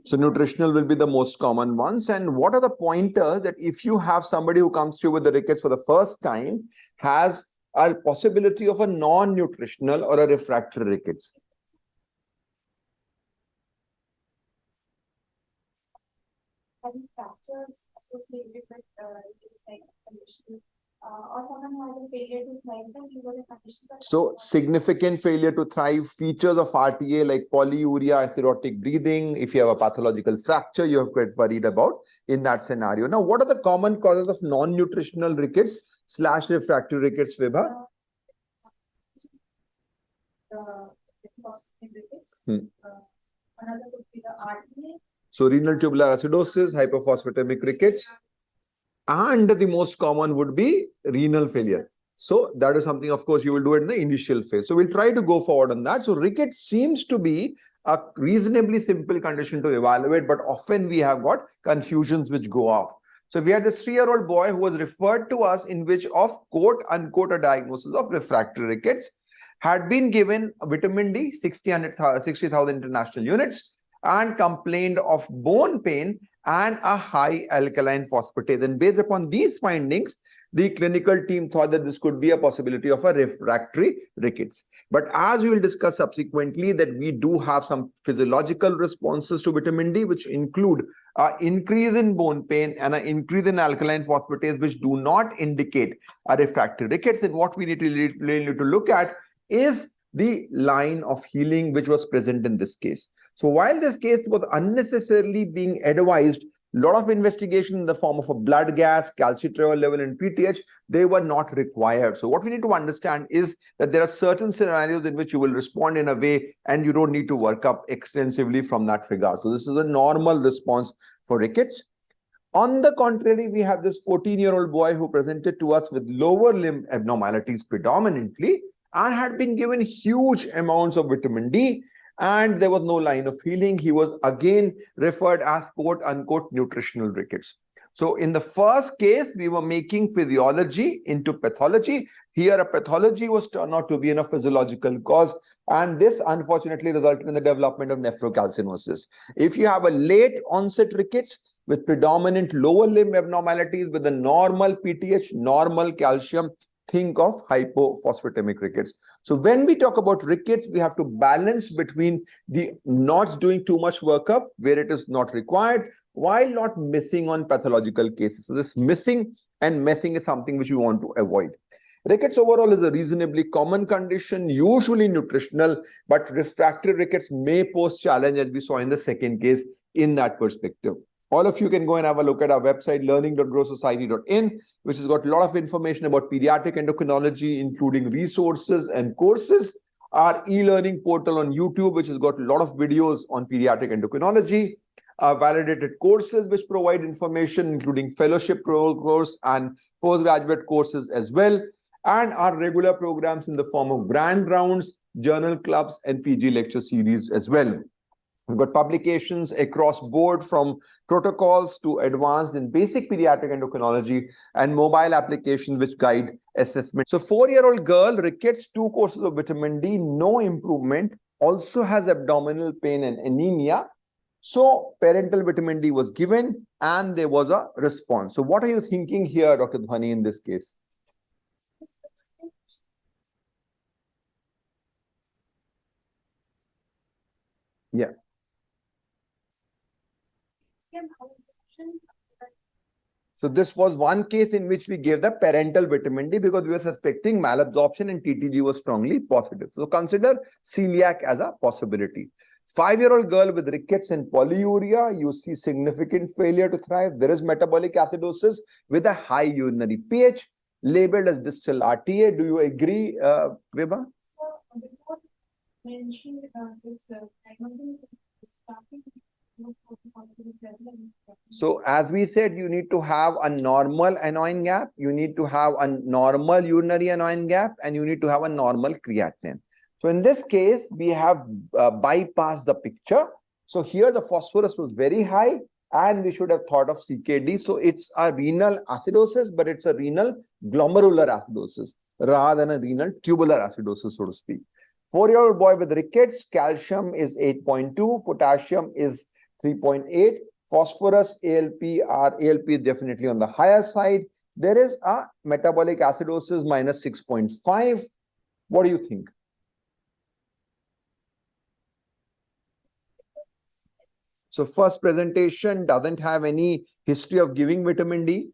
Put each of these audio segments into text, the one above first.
So nutritional will be the most common ones. And what are the pointers that if you have somebody who comes to you with the rickets for the first time, has a possibility of a non-nutritional or a refractory rickets? Having fractures associated with this like condition, or someone who has a failure to thrive, then these are the conditions. So significant failure to thrive, features of RTA like polyuria, acidotic breathing. If you have a pathological fracture, you have to get worried about in that scenario. Now, what are the common causes of non-nutritional rickets / refractory rickets, Vibha? Rickets. Another would be the RTA. So renal tubular acidosis, hypophosphatemic rickets, and the most common would be renal failure. So that is something, of course, you will do it in the initial phase. So we'll try to go forward on that. So rickets seems to be a reasonably simple condition to evaluate, but often we have got confusions which go off. So we had this 3-year-old boy who was referred to us, in which of quote unquote a diagnosis of refractory rickets, had been given vitamin D 60,000 international units, and complained of bone pain and a high alkaline phosphatase. And based upon these findings, the clinical team thought that this could be a possibility of a refractory rickets. But as we will discuss subsequently, that we do have some physiological responses to vitamin D, which include an increase in bone pain and an increase in alkaline phosphatase, which do not indicate a refractory rickets. And what we need to look at is the line of healing which was present in this case. So while this case was unnecessarily being advised, a lot of investigation in the form of a blood gas, calcitriol level and PTH, they were not required. So what we need to understand is that there are certain scenarios in which you will respond in a way and you don't need to work up extensively from that regard. So this is a normal response for rickets. On the contrary, we have this 14-year-old boy who presented to us with lower limb abnormalities predominantly, and had been given huge amounts of vitamin D, and there was no line of healing. He was again referred as quote unquote nutritional rickets. So in the first case, we were making physiology into pathology. Here, a pathology was turned out to be in a physiological cause, and this unfortunately resulted in the development of nephrocalcinosis. If you have a late onset rickets with predominant lower limb abnormalities with a normal PTH, normal calcium, think of hypophosphatemic rickets. So when we talk about rickets, we have to balance between the not doing too much workup where it is not required, while not missing on pathological cases. So this missing and messing is something which we want to avoid. Rickets overall is a reasonably common condition, usually nutritional, but refractory rickets may pose challenge, as we saw in the second case in that perspective. All of you can go and have a look at our website, learning.growsociety.in, which has got a lot of information about pediatric endocrinology, including resources and courses. Our e-learning portal on YouTube, which has got a lot of videos on pediatric endocrinology. Our validated courses, which provide information, including fellowship course and postgraduate courses as well. And our regular programs in the form of grand rounds, journal clubs, and PG lecture series as well. We've got publications across board, from protocols to advanced in basic pediatric endocrinology, and mobile applications which guide assessment. So 4-year-old girl, rickets, 2 courses of vitamin D, no improvement, also has abdominal pain and anemia. So parental vitamin D was given and there was a response. So what are you thinking here, Dr. Dhwani, in this case? Yeah. So this was one case in which we gave the parental vitamin D because we were suspecting malabsorption and TTG was strongly positive. So consider celiac as a possibility. 5-year-old girl with rickets and polyuria, you see significant failure to thrive. There is metabolic acidosis with a high urinary pH, labeled as distal RTA. Do you agree, Vibha? So before mentioned this diagnosis is starting. So as we said, you need to have a normal anion gap, you need to have a normal urinary anion gap, and you need to have a normal creatinine. So in this case, we have bypassed the picture. So here the phosphorus was very high and we should have thought of CKD. So it's a renal acidosis, but it's a renal glomerular acidosis rather than a renal tubular acidosis, so to speak. 4-year-old boy with rickets, calcium is 8.2, potassium is 3.8. Phosphorus, ALP is definitely on the higher side. There is a metabolic acidosis minus 6.5. What do you think? So first presentation doesn't have any history of giving vitamin D.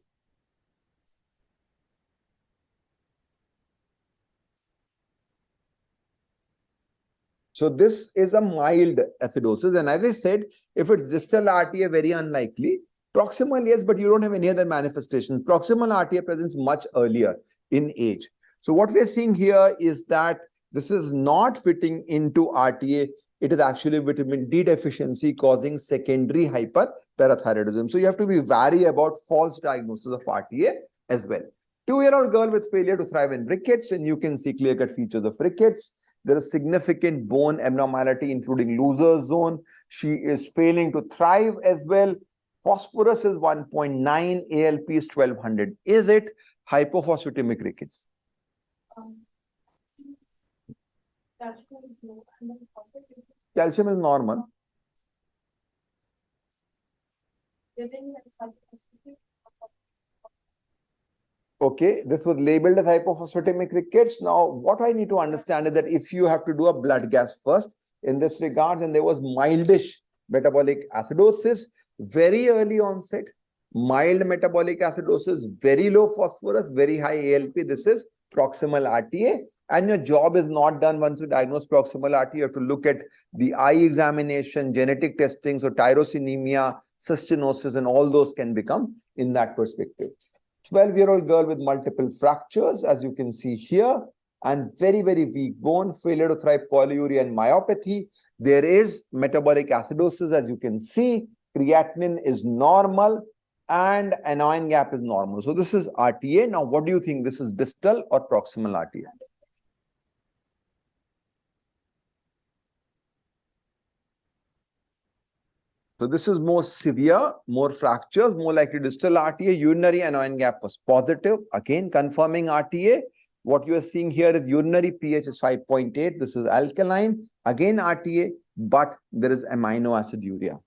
So this is a mild acidosis. And as I said, if it's distal RTA, very unlikely. Proximal, yes, but you don't have any other manifestations. Proximal RTA presents much earlier in age. So what we're seeing here is that this is not fitting into RTA. It is actually vitamin D deficiency causing secondary hyperparathyroidism. So you have to be wary about false diagnosis of RTA as well. 2-year-old girl with failure to thrive in rickets, and you can see clear-cut features of rickets. There is significant bone abnormality, including loser's zone. She is failing to thrive as well. Phosphorus is 1.9, ALP is 1200. Is it hypophosphatemic rickets? Calcium is normal. Okay, this was labeled as hypophosphatemic rickets. Now, what I need to understand is that if you have to do a blood gas first in this regard, and there was mildish metabolic acidosis, very early onset, mild metabolic acidosis, very low phosphorus, very high ALP. This is proximal RTA. And your job is not done once you diagnose proximal RTA. You have to look at the eye examination, genetic testing, so tyrosinemia, cystinosis, and all those can become in that perspective. 12-year-old girl with multiple fractures, as you can see here, and very, very weak bone, failure to thrive, polyuria and myopathy. There is metabolic acidosis, as you can see. Creatinine is normal and anion gap is normal. So this is RTA. Now, what do you think? This is distal or proximal RTA? So this is more severe, more fractures, more likely distal RTA. Urinary anion gap was positive. Again, confirming RTA. What you are seeing here is urinary pH is 5.8. This is alkaline. Again, RTA, but there is amino acid urea.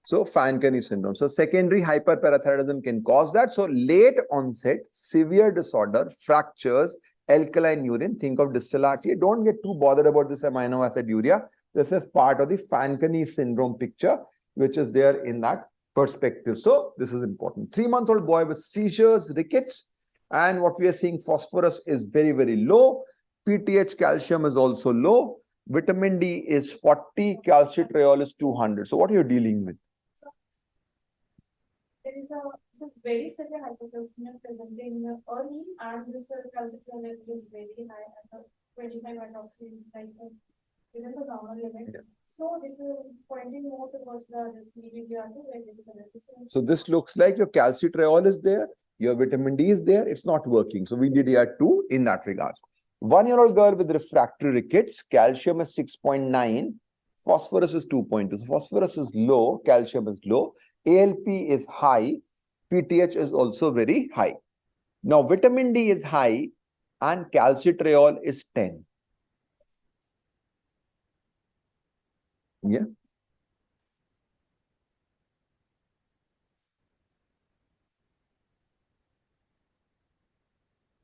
So Fanconi syndrome. So secondary hyperparathyroidism can cause that. So late onset, severe disorder, fractures, alkaline urine, think of distal RTA. Don't get too bothered about this amino acid urea. This is part of the Fanconi syndrome picture, which is there in that perspective. So this is important. 3-month-old boy with seizures, rickets, and what we are seeing, phosphorus is very, very low. PTH calcium is also low. Vitamin D is 40, calcitriol is 200. So what are you dealing with? There is a very severe hypocalcemia presenting early, and this calcium level is very high at 25 hydroxy is like within the normal limit. Yeah. So this is pointing more towards this VDDR2 where there is a resistance. So this looks like your calcitriol is there, your vitamin D is there, it's not working. So VDDR2 in that regard. 1-year-old girl with refractory rickets, calcium is 6.9, phosphorus is 2.2. So phosphorus is low, calcium is low. ALP is high, PTH is also very high. Now, vitamin D is high and calcitriol is 10. Yeah.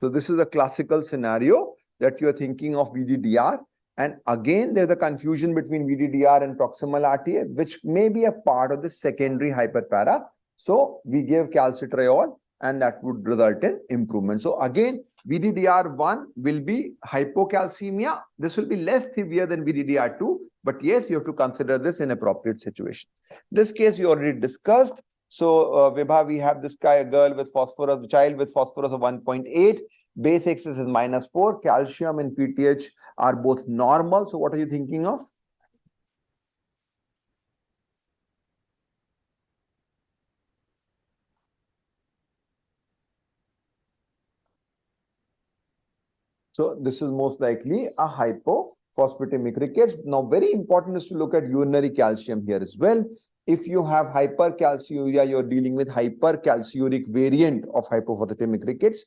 So this is a classical scenario that you're thinking of VDDR. And again, there's a confusion between VDDR and proximal RTA, which may be a part of the secondary hyperpara. So we give calcitriol and that would result in improvement. So again, VDDR1 will be hypocalcemia. This will be less severe than VDDR2, but yes, you have to consider this in appropriate situation. This case you already discussed. So Vibha, we have this guy, a girl with phosphorus, child with phosphorus of 1.8. Base excess is -4. Calcium and PTH are both normal. So what are you thinking of? So this is most likely a hypophosphatemic rickets. Now, very important is to look at urinary calcium here as well. If you have hypercalciuria, you're dealing with hypercalciuric variant of hypophosphatemic rickets.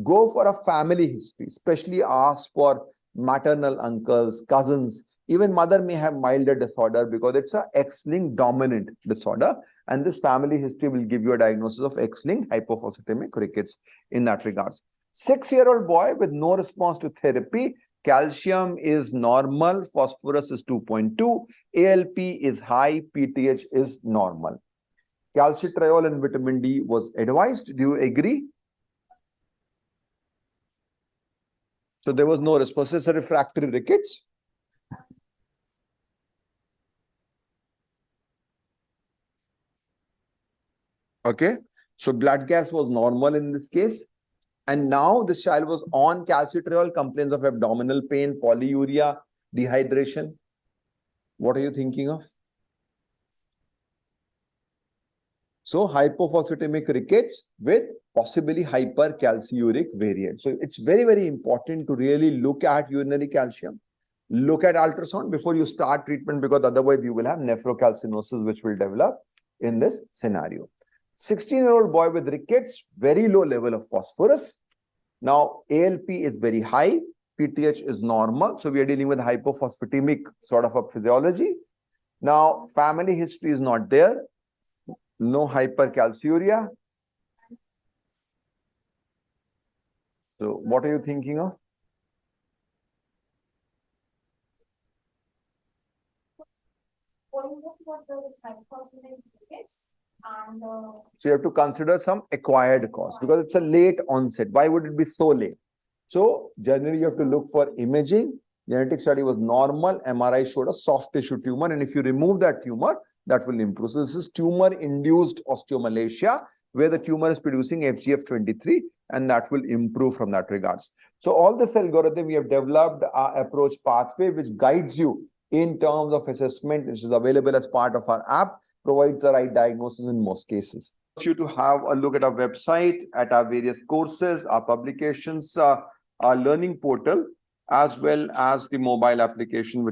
Go for a family history, especially ask for maternal uncles, cousins. Even mother may have milder disorder because it's a X-linked dominant disorder. And this family history will give you a diagnosis of X-linked hypophosphatemic rickets in that regards. 6-year-old boy with no response to therapy. Calcium is normal, phosphorus is 2.2, ALP is high, PTH is normal. Calcitriol and vitamin D was advised. Do you agree? So there was no response. It's a refractory rickets. Okay. So blood gas was normal in this case. And now this child was on calcitriol, complaints of abdominal pain, polyuria, dehydration. What are you thinking of? So hypophosphatemic rickets with possibly hypercalciuric variant. So it's very, very important to really look at urinary calcium, look at ultrasound before you start treatment, because otherwise you will have nephrocalcinosis which will develop in this scenario. 16-year-old boy with rickets, very low level of phosphorus. Now ALP is very high, PTH is normal. So we are dealing with hypophosphatemic sort of a physiology. Now family history is not there. No hypercalciuria. So what are you thinking of? So you have to consider some acquired cause because it's a late onset. Why would it be so late? So generally you have to look for imaging. Genetic study was normal. MRI showed a soft tissue tumor. And if you remove that tumor, that will improve. So this is tumor-induced osteomalacia, where the tumor is producing FGF23, and that will improve from that regards. So all this algorithm, we have developed our approach pathway, which guides you in terms of assessment, which is available as part of our app, provides the right diagnosis in most cases. I want you to have a look at our website, at our various courses, our publications, our learning portal, as well as the mobile application.